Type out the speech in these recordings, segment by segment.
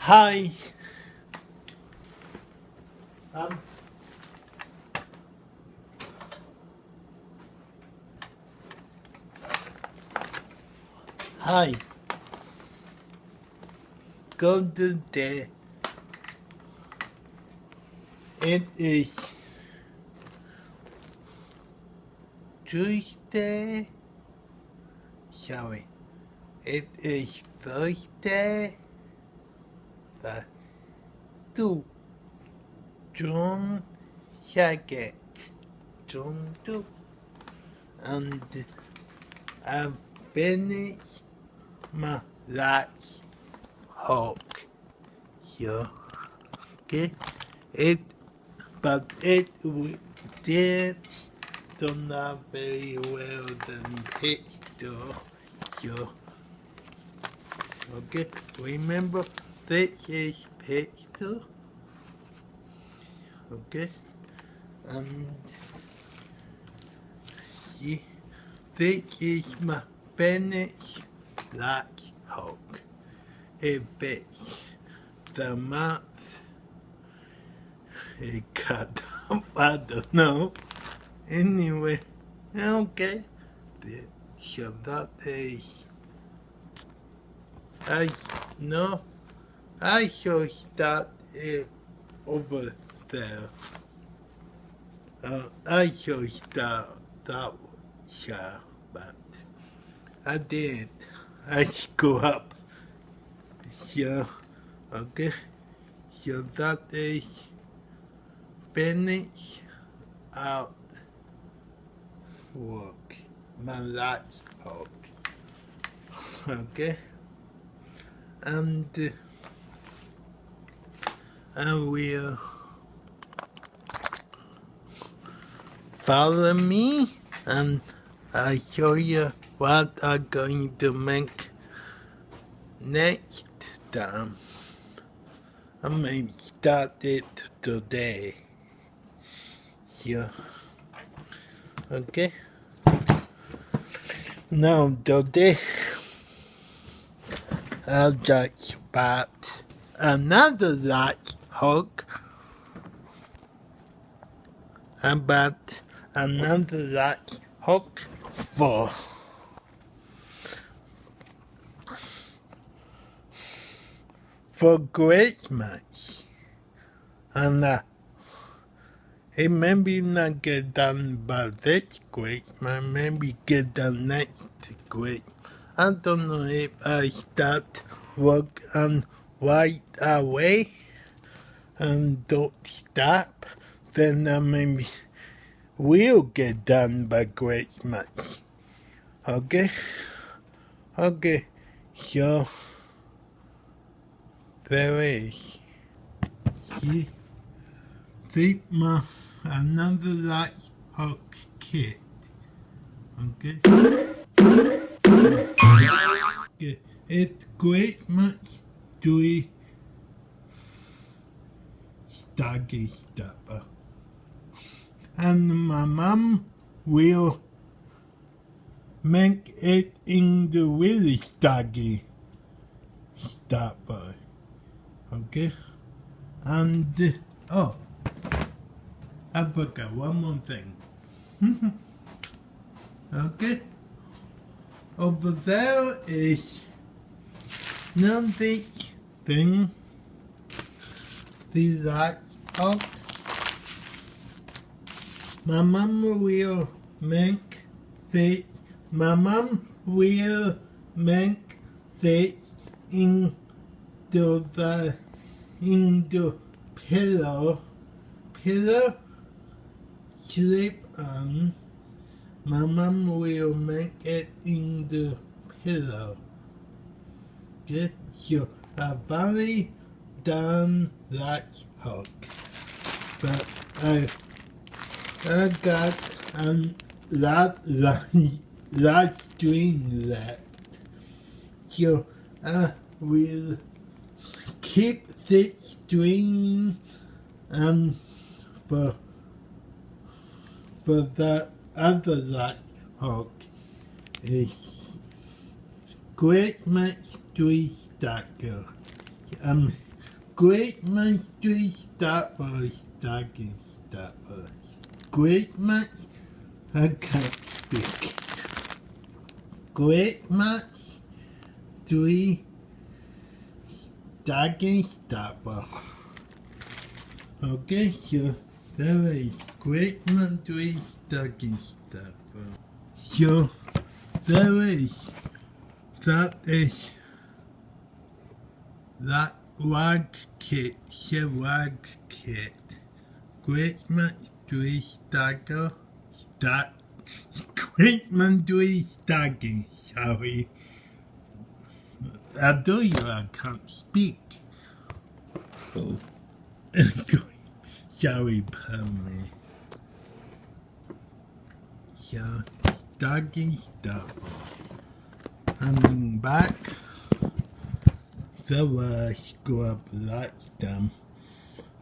Hi. Um, Hi. Go to the. It is Tuesday. Sorry. It is Thursday. The 2 June 2nd. June 2. And I finished my last hawk. So, okay. It, but it did turn out very well than picture. So, okay. Remember, this is picture. Okay. And see, this is my finished Latch hawk. It fits the month. It cut off, I don't know. Anyway, okay. So that is, I know, I shall start it over there. I shall start that show, but I did. I screw up. So, okay. So that is finish out work. My last work. Okay. And I will follow me and I'll show you what I'm going to make next time. I may start it today. Yeah. Okay. Now today I'll just about another large hog. About another large hog for Christmas. And it maybe not get done by this Christmas, maybe get done next Christmas. I don't know if I start work on right away and don't stop, then I maybe will get done by Christmas. Okay? Okay, so there is. See, take my another light hawk kit. Okay? Okay. It's Christmas tree stocking stuffer. And my mom will make it in the really stocking stuffer. Okay? And, oh, I forgot one more thing. Okay? Over there is nothing thing. See that? Oh, my mom will make this. My mom will make this into the pillow slip on. My mom will make it in the pillow. Okay, so I've already done that hook, but I got a lot string left, so I will keep this string for the other lot hook. It's Christmas tree stacker. Great mystery stopper, stocking stopper. Great much, I can't speak. Great much, 3 stocking stopper. Okay, so there is great much 3 stocking stopper. So there is, that is, that rag kit, rag kit. Great much 3 stopper. Great Monday stocking, sorry. I do you I can't speak. Oh. Sorry, pardon me. So, stocking stopper. Coming back. The was scrub like them.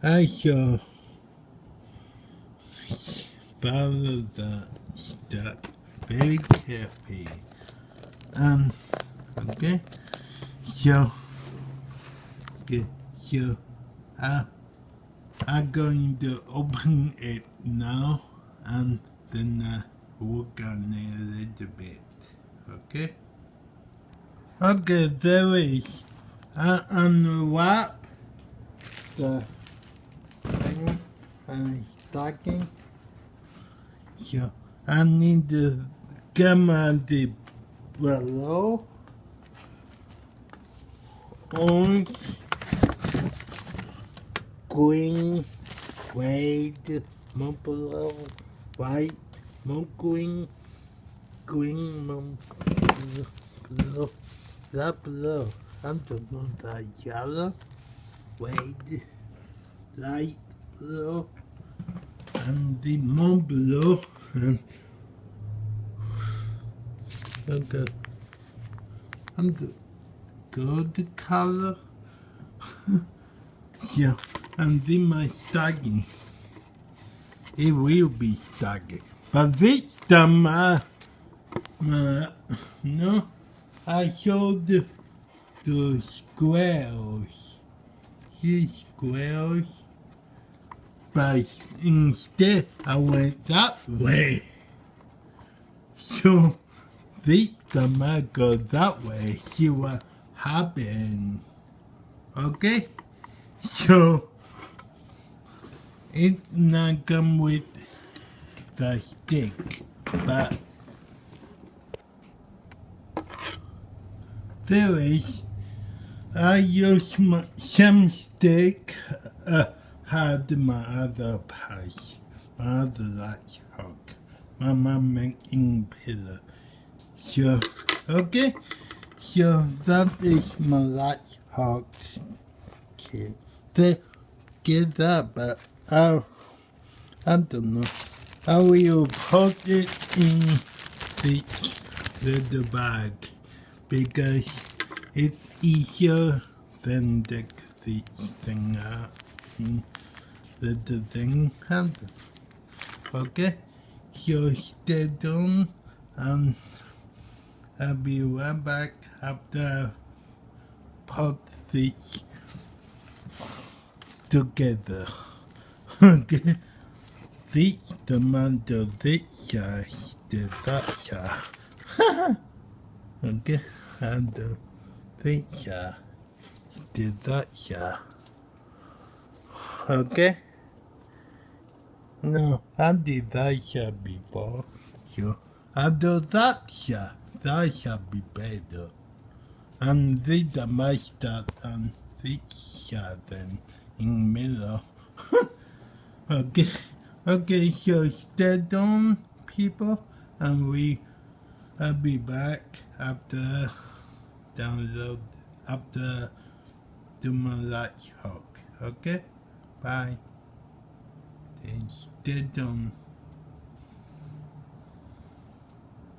I shall follow the step very carefully. Okay. So, okay, so I'm going to open it now and then work on it a little bit. Okay? Okay, there is. I unwrap the thing and stocking. So I need to come on the below. Orange, green, red, more below, white, more green, more below, that below. I'm talking about yellow, red, light blue, and the more below, and okay, I'm the gold color. Yeah, and then my stocking. It will be stocking. But this time, no, I showed the squares. These squares. But instead, I went that way. So, this time I go that way. See what happened. Okay? So, it not come with the stick, but there is. I use some stick, had my other pies, my other latch hook. My mom making pillow. So, okay, so that is my latch hook kit. They get that, but I don't know. I will put it in the bag because it's easier than the thing the thing handle. Okay, so stay tuned and I'll be right back after put this together. Okay. This tomato, this side, that side. Okay, and this side, that side. Okay? No, I did that side before. So, I do that side. That should be better. And this I might start on this side then, in middle. Okay, okay, so stay tuned, people, and I'll be back after after do my Latch hook. Okay, bye. And stay tuned.